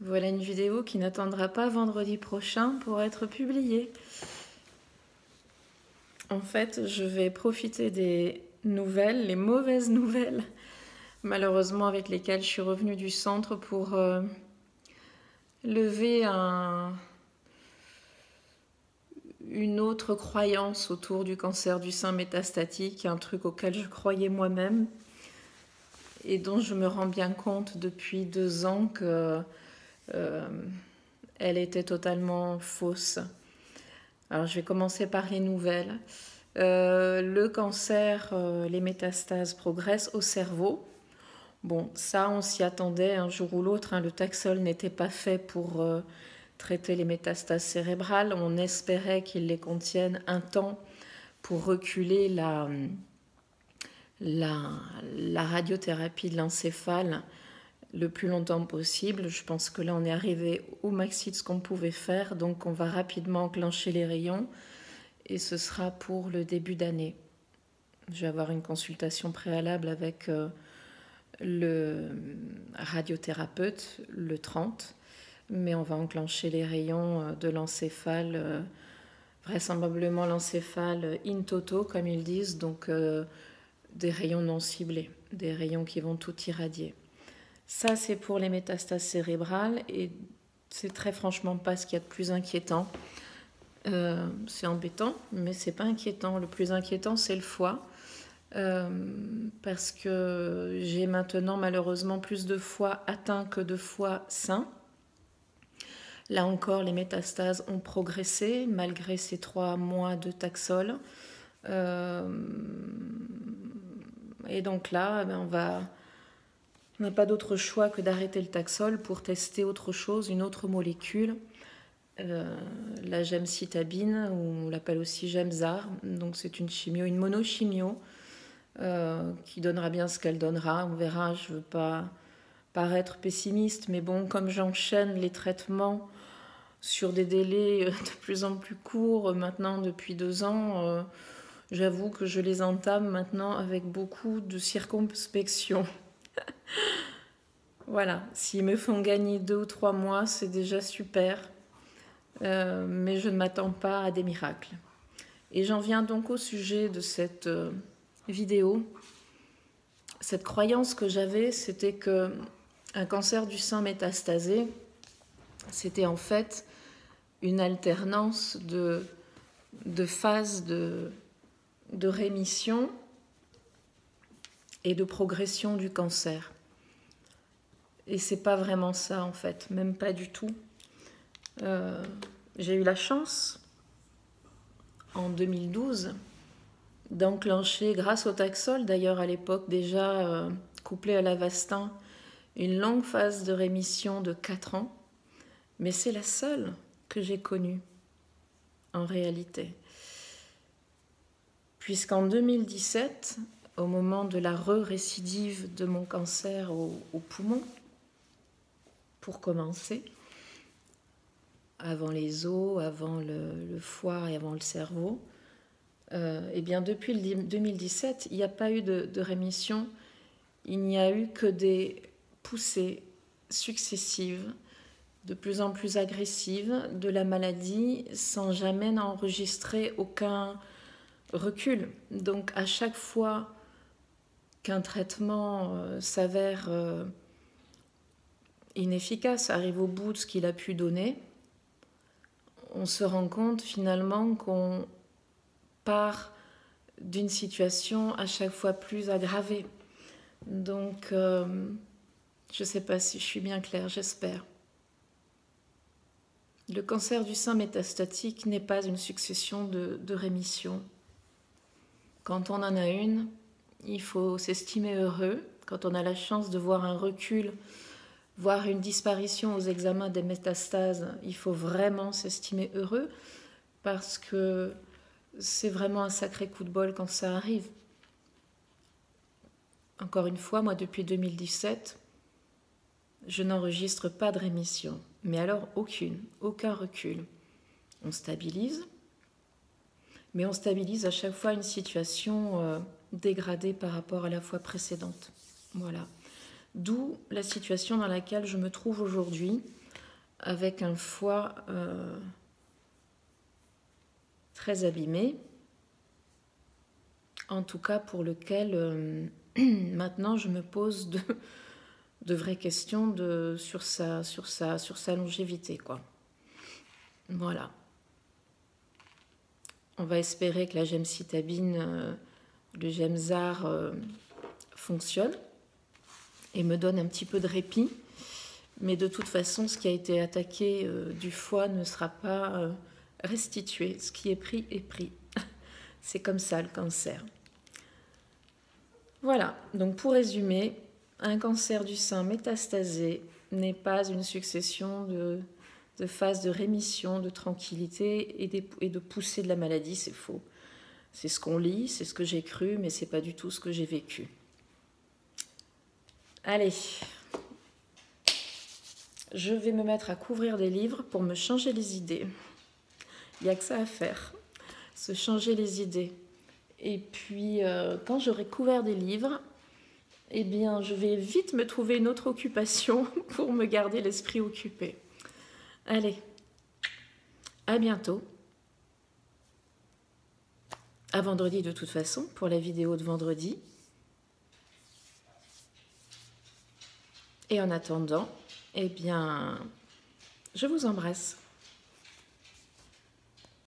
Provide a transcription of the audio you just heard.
Voilà une vidéo qui n'attendra pas vendredi prochain pour être publiée. En fait, je vais profiter des nouvelles, les mauvaises nouvelles, malheureusement avec lesquelles je suis revenue du centre pour lever une autre croyance autour du cancer du sein métastatique, un truc auquel je croyais moi-même et dont je me rends bien compte depuis 2 ans que elle était totalement fausse. Alors je vais commencer par les nouvelles. Le cancer, les métastases progressent au cerveau. Bon, ça on s'y attendait un jour ou l'autre, hein. Le Taxol n'était pas fait pour traiter les métastases cérébrales. On espérait qu'il les contienne un temps pour reculer la radiothérapie de l'encéphale le plus longtemps possible. Je pense que là on est arrivé au maxi de ce qu'on pouvait faire, donc on va rapidement enclencher les rayons et ce sera pour le début d'année. Je vais avoir une consultation préalable avec le radiothérapeute le 30, mais on va enclencher les rayons de l'encéphale, vraisemblablement l'encéphale in toto comme ils disent, donc des rayons non ciblés, des rayons qui vont tout irradier. Ça, c'est pour les métastases cérébrales et c'est très franchement pas ce qu'il y a de plus inquiétant. C'est embêtant, mais c'est pas inquiétant. Le plus inquiétant, c'est le foie. Parce que j'ai maintenant malheureusement plus de foie atteint que de foie sain. Là encore, les métastases ont progressé malgré ces 3 mois de Taxol. Et donc là, on n'a pas d'autre choix que d'arrêter le Taxol pour tester autre chose, une autre molécule, la gemcitabine, ou on l'appelle aussi Gemzar. Donc c'est une chimio, une monochimio, qui donnera bien ce qu'elle donnera. On verra, je ne veux pas paraître pessimiste, mais bon, comme j'enchaîne les traitements sur des délais de plus en plus courts, maintenant depuis 2 ans, j'avoue que je les entame maintenant avec beaucoup de circonspection. Voilà, s'ils me font gagner 2 ou 3 mois, c'est déjà super, mais je ne m'attends pas à des miracles. Et j'en viens donc au sujet de cette vidéo. Cette croyance que j'avais, c'était que un cancer du sein métastasé, c'était en fait une alternance de phases de rémission et de progression du cancer. Et c'est pas vraiment ça en fait, même pas du tout. J'ai eu la chance en 2012 d'enclencher, grâce au Taxol d'ailleurs à l'époque déjà couplé à l'Avastin, une longue phase de rémission de 4 ans, mais c'est la seule que j'ai connue en réalité. Puisqu'en 2017, au moment de la récidive de mon cancer au poumon, pour commencer, avant les os, avant le foie et avant le cerveau, et bien depuis 2017, il n'y a pas eu de rémission, il n'y a eu que des poussées successives, de plus en plus agressives de la maladie, sans jamais enregistrer aucun recul. Donc à chaque fois qu'un traitement s'avère inefficace, arrive au bout de ce qu'il a pu donner, on se rend compte finalement qu'on part d'une situation à chaque fois plus aggravée. Donc, je ne sais pas si je suis bien claire, j'espère. Le cancer du sein métastatique n'est pas une succession de rémissions. Quand on en a une, il faut s'estimer heureux. Quand on a la chance de voir un recul, voir une disparition aux examens des métastases, il faut vraiment s'estimer heureux parce que c'est vraiment un sacré coup de bol quand ça arrive. Encore une fois, moi depuis 2017, je n'enregistre pas de rémission, mais alors aucun recul. On stabilise, mais on stabilise à chaque fois une situation dégradée par rapport à la fois précédente. Voilà. D'où la situation dans laquelle je me trouve aujourd'hui, avec un foie très abîmé, en tout cas pour lequel maintenant je me pose de vraies questions sur sa longévité, quoi. Voilà. On va espérer que la gemcitabine, le Gemzar, fonctionne et me donne un petit peu de répit. Mais de toute façon, ce qui a été attaqué du foie ne sera pas restitué. Ce qui est pris est pris. C'est comme ça le cancer. Voilà, donc pour résumer, un cancer du sein métastasé n'est pas une succession de phases de rémission, de tranquillité et de poussée de la maladie, c'est faux. C'est ce qu'on lit, c'est ce que j'ai cru, mais c'est pas du tout ce que j'ai vécu. Allez, je vais me mettre à couvrir des livres pour me changer les idées. Il n'y a que ça à faire, se changer les idées. Et puis, quand j'aurai couvert des livres, eh bien, je vais vite me trouver une autre occupation pour me garder l'esprit occupé. Allez, à bientôt. À vendredi de toute façon, pour la vidéo de vendredi. Et en attendant, eh bien, je vous embrasse.